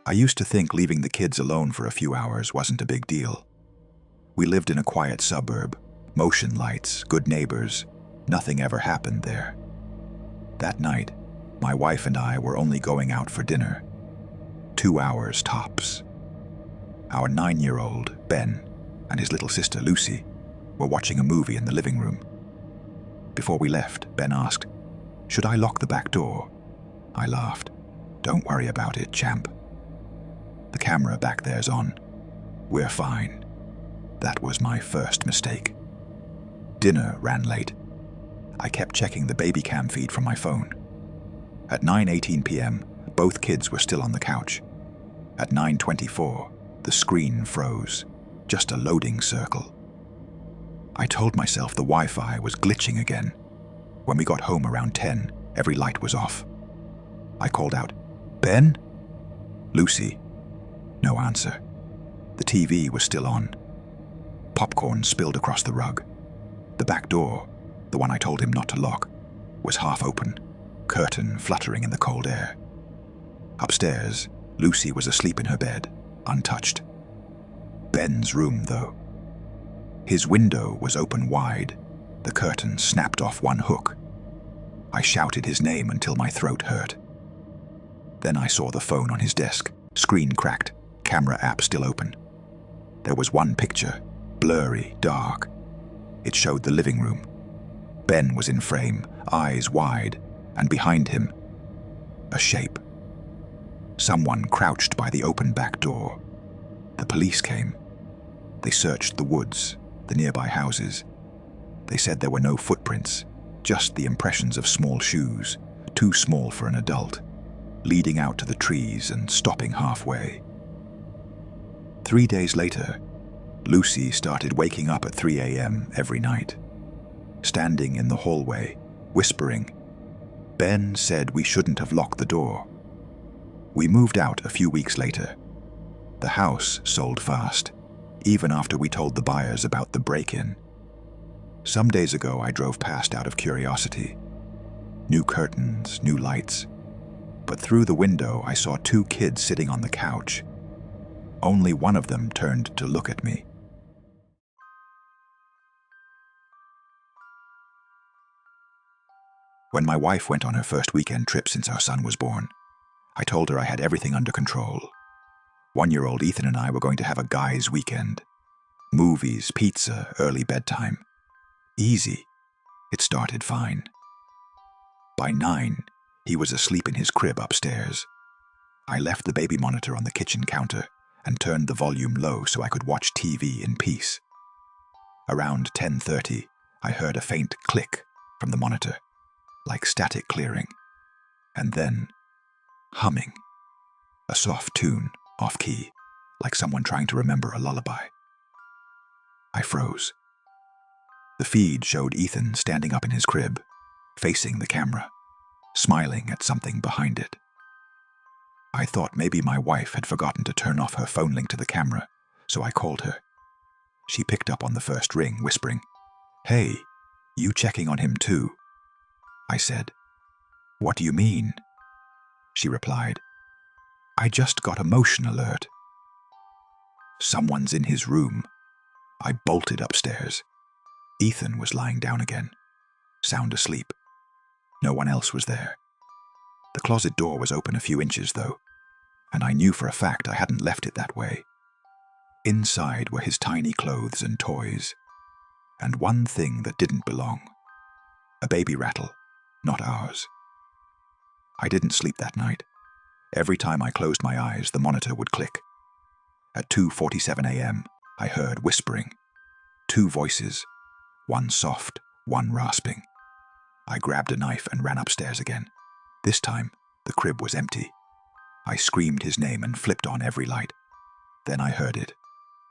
I used to think leaving the kids alone for a few hours wasn't a big deal. We lived in a quiet suburb, motion lights, good neighbors. Nothing ever happened there. That night, my wife and I were only going out for dinner. 2 hours tops. Our 9-year-old, Ben, and his little sister, Lucy, were watching a movie in the living room. Before we left, Ben asked, "Should I lock the back door?" I laughed. "Don't worry about it, champ. The camera back there's on. We're fine." That was my first mistake. Dinner ran late. I kept checking the baby cam feed from my phone. At 9:18 p.m., both kids were still on the couch. At 9:24, the screen froze, just a loading circle. I told myself the Wi-Fi was glitching again. When we got home around 10, every light was off. I called out, "Ben?" "Lucy." No answer. The TV was still on. Popcorn spilled across the rug. The back door, the one I told him not to lock, was half open, curtain fluttering in the cold air. Upstairs, Lucy was asleep in her bed, untouched. Ben's room, though. His window was open wide, the curtain snapped off one hook. I shouted his name until my throat hurt. Then I saw the phone on his desk, screen cracked, camera app still open. There was one picture, blurry, dark. It showed the living room. Ben was in frame, eyes wide, and behind him, a shape. Someone crouched by the open back door. The police came. They searched the woods, the nearby houses. They said there were no footprints, just the impressions of small shoes, too small for an adult, leading out to the trees and stopping halfway. 3 days later, Lucy started waking up at 3 a.m. every night, standing in the hallway, whispering. Ben said we shouldn't have locked the door. We moved out a few weeks later. The house sold fast, even after we told the buyers about the break-in. Some days ago, I drove past out of curiosity. New curtains, new lights. But through the window, I saw 2 kids sitting on the couch. Only one of them turned to look at me. When my wife went on her first weekend trip since our son was born, I told her I had everything under control. 1-year-old Ethan and I were going to have a guy's weekend. Movies, pizza, early bedtime. Easy. It started fine. By 9, he was asleep in his crib upstairs. I left the baby monitor on the kitchen counter and turned the volume low so I could watch TV in peace. Around 10:30, I heard a faint click from the monitor, like static clearing, and then humming. A soft tune, off-key, like someone trying to remember a lullaby. I froze. The feed showed Ethan standing up in his crib, facing the camera, smiling at something behind it. I thought maybe my wife had forgotten to turn off her phone link to the camera, so I called her. She picked up on the first ring, whispering, "Hey, you checking on him too?" I said, "What do you mean?" She replied, "I just got a motion alert." Someone's in his room. I bolted upstairs. Ethan was lying down again, sound asleep. No one else was there. The closet door was open a few inches, though, and I knew for a fact I hadn't left it that way. Inside were his tiny clothes and toys, and one thing that didn't belong. A baby rattle, not ours. I didn't sleep that night. Every time I closed my eyes, the monitor would click. At 2:47 a.m., I heard whispering. 2 voices, one soft, one rasping. I grabbed a knife and ran upstairs again. This time, the crib was empty. I screamed his name and flipped on every light. Then I heard it,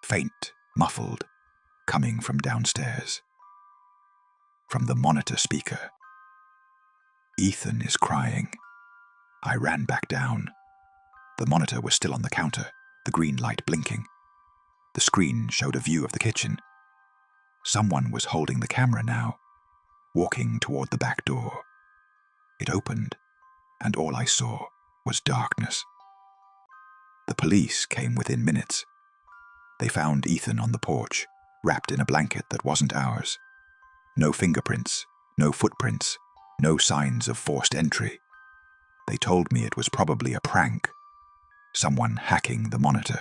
faint, muffled, coming from downstairs. From the monitor speaker. "Ethan is crying." I ran back down. The monitor was still on the counter, the green light blinking. The screen showed a view of the kitchen. Someone was holding the camera now, walking toward the back door. It opened, and all I saw was darkness. The police came within minutes. They found Ethan on the porch, wrapped in a blanket that wasn't ours. No fingerprints, no footprints, no signs of forced entry. They told me it was probably a prank, someone hacking the monitor.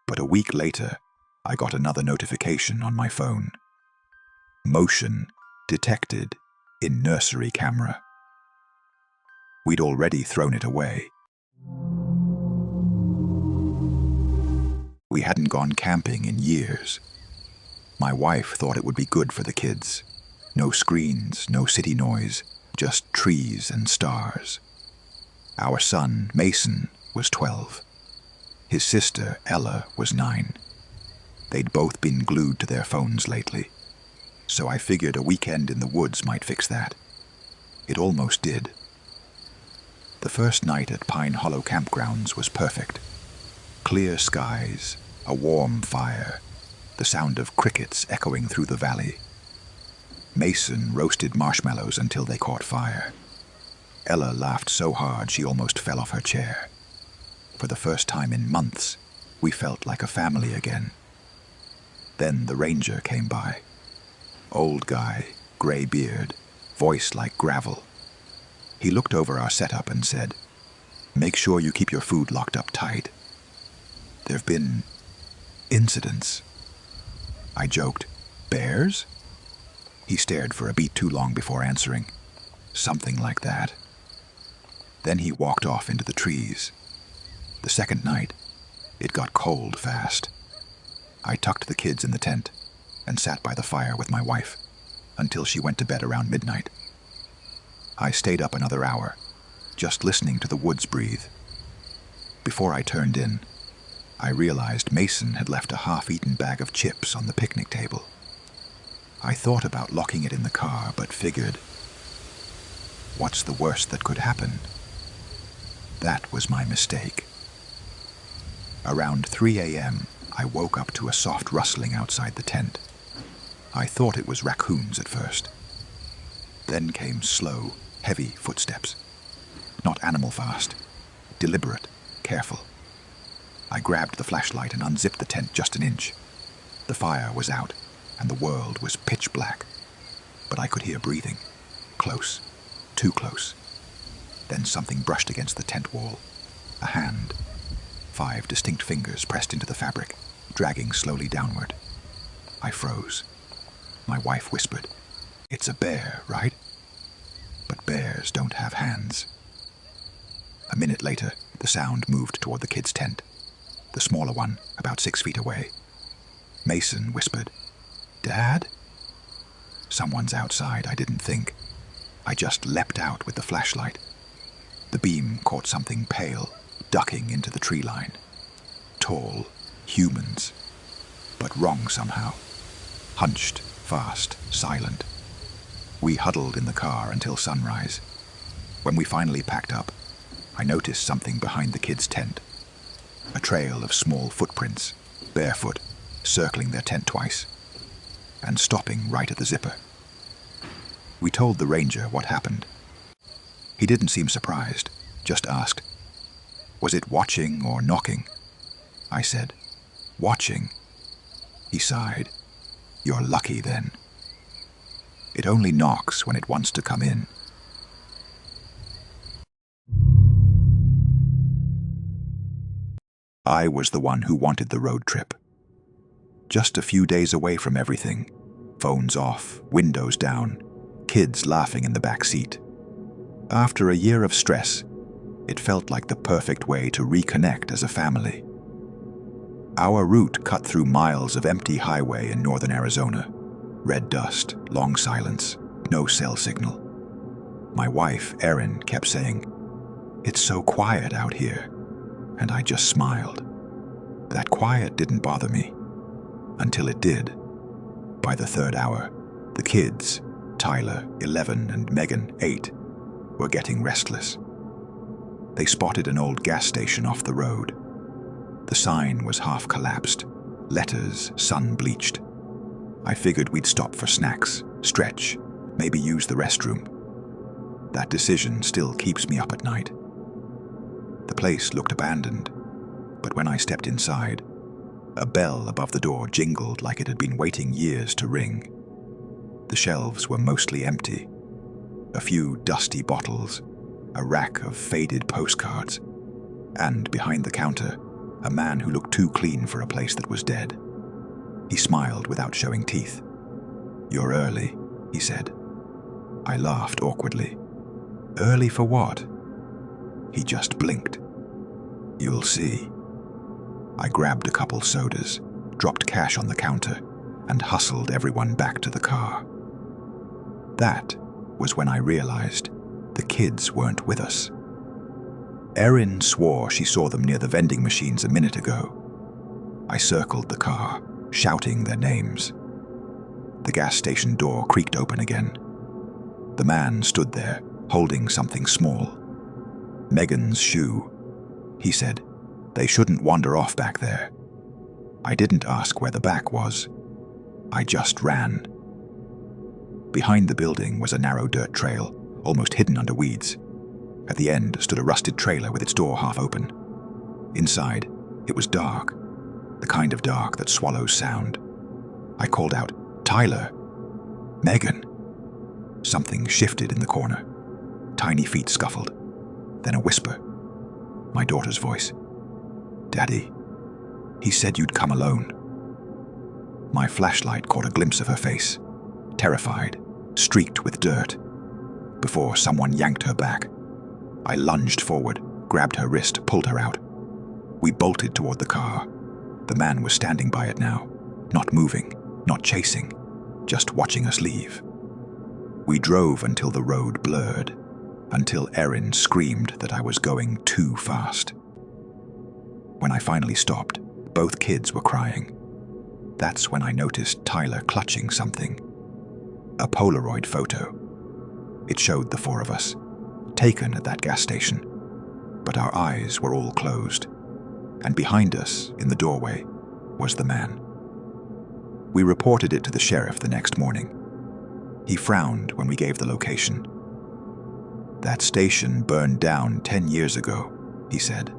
But a week later, I got another notification on my phone. Motion detected in nursery camera. We'd already thrown it away. We hadn't gone camping in years. My wife thought it would be good for the kids. No screens, no city noise, just trees and stars. Our son, Mason, was 12. His sister, Ella, was 9. They'd both been glued to their phones lately, so I figured a weekend in the woods might fix that. It almost did. The first night at Pine Hollow Campgrounds was perfect. Clear skies, a warm fire, the sound of crickets echoing through the valley. Mason roasted marshmallows until they caught fire. Ella laughed so hard she almost fell off her chair. For the first time in months, we felt like a family again. Then the ranger came by. Old guy, gray beard, voice like gravel. He looked over our setup and said, "Make sure you keep your food locked up tight. There've been incidents." I joked, "Bears?" He stared for a beat too long before answering. "Something like that." Then he walked off into the trees. The second night, it got cold fast. I tucked the kids in the tent and sat by the fire with my wife until she went to bed around midnight. I stayed up another hour, just listening to the woods breathe. Before I turned in, I realized Mason had left a half-eaten bag of chips on the picnic table. I thought about locking it in the car, but figured, what's the worst that could happen? That was my mistake. Around 3 a.m., I woke up to a soft rustling outside the tent. I thought it was raccoons at first. Then came slow, heavy footsteps. Not animal fast, deliberate, careful. I grabbed the flashlight and unzipped the tent just an inch. The fire was out, and the world was pitch black. But I could hear breathing. Close. Too close. Then something brushed against the tent wall. A hand. 5 distinct fingers pressed into the fabric, dragging slowly downward. I froze. My wife whispered, "It's a bear, right?" But bears don't have hands. A minute later, the sound moved toward the kids' tent. The smaller one, about 6 feet away. Mason whispered, "Dad?" Someone's outside, I didn't think. I just leapt out with the flashlight. The beam caught something pale, ducking into the tree line. Tall, humans, but wrong somehow. Hunched, fast, silent. We huddled in the car until sunrise. When we finally packed up, I noticed something behind the kids' tent. A trail of small footprints, barefoot, circling their tent twice, and stopping right at the zipper. We told the ranger what happened. He didn't seem surprised, just asked, "Was it watching or knocking?" I said, "Watching." He sighed. "You're lucky then. It only knocks when it wants to come in." I was the one who wanted the road trip. Just a few days away from everything. Phones off, windows down, kids laughing in the back seat. After a year of stress, it felt like the perfect way to reconnect as a family. Our route cut through miles of empty highway in northern Arizona. Red dust, long silence, no cell signal. My wife, Erin, kept saying, "It's so quiet out here," and I just smiled. That quiet didn't bother me, until it did. By the third hour, the kids, Tyler, 11, and Megan, 8, were getting restless. They spotted an old gas station off the road. The sign was half collapsed, letters sun-bleached. I figured we'd stop for snacks, stretch, maybe use the restroom. That decision still keeps me up at night. The place looked abandoned, But when I stepped inside, a bell above the door jingled like it had been waiting years to ring. The shelves were mostly empty. A few dusty bottles, a rack of faded postcards, and behind the counter, a man who looked too clean for a place that was dead. He smiled without showing teeth. "You're early," he said. I laughed awkwardly. "Early for what?" He just blinked. "You'll see." I grabbed a couple sodas, dropped cash on the counter, and hustled everyone back to the car. That was when I realized the kids weren't with us. Erin swore she saw them near the vending machines a minute ago. I circled the car, shouting their names. The gas station door creaked open again. The man stood there, holding something small. "Megan's shoe," he said. "They shouldn't wander off back there." I didn't ask where the back was. I just ran. Behind the building was a narrow dirt trail, almost hidden under weeds. At the end stood a rusted trailer with its door half open. Inside, it was dark, the kind of dark that swallows sound. I called out, "Tyler! Megan!" Something shifted in the corner. Tiny feet scuffled. Then a whisper. My daughter's voice. "Daddy, he said you'd come alone." My flashlight caught a glimpse of her face, terrified, streaked with dirt. Before someone yanked her back, I lunged forward, grabbed her wrist, pulled her out. We bolted toward the car. The man was standing by it now, not moving, not chasing, just watching us leave. We drove until the road blurred, until Erin screamed that I was going too fast. When I finally stopped, both kids were crying. That's when I noticed Tyler clutching something. A Polaroid photo. It showed the four of us, taken at that gas station, but our eyes were all closed, and behind us, in the doorway, was the man. We reported it to the sheriff the next morning. He frowned when we gave the location. "That station burned down 10 years ago," he said.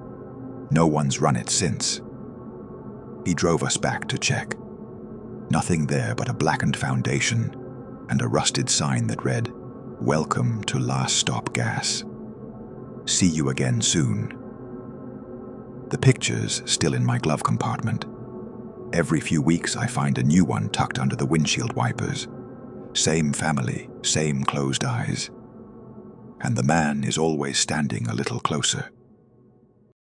"No one's run it since." He drove us back to check. Nothing there but a blackened foundation and a rusted sign that read, "Welcome to Last Stop Gas. See you again soon." The picture's still in my glove compartment. Every few weeks I find a new one tucked under the windshield wipers. Same family, same closed eyes. And the man is always standing a little closer.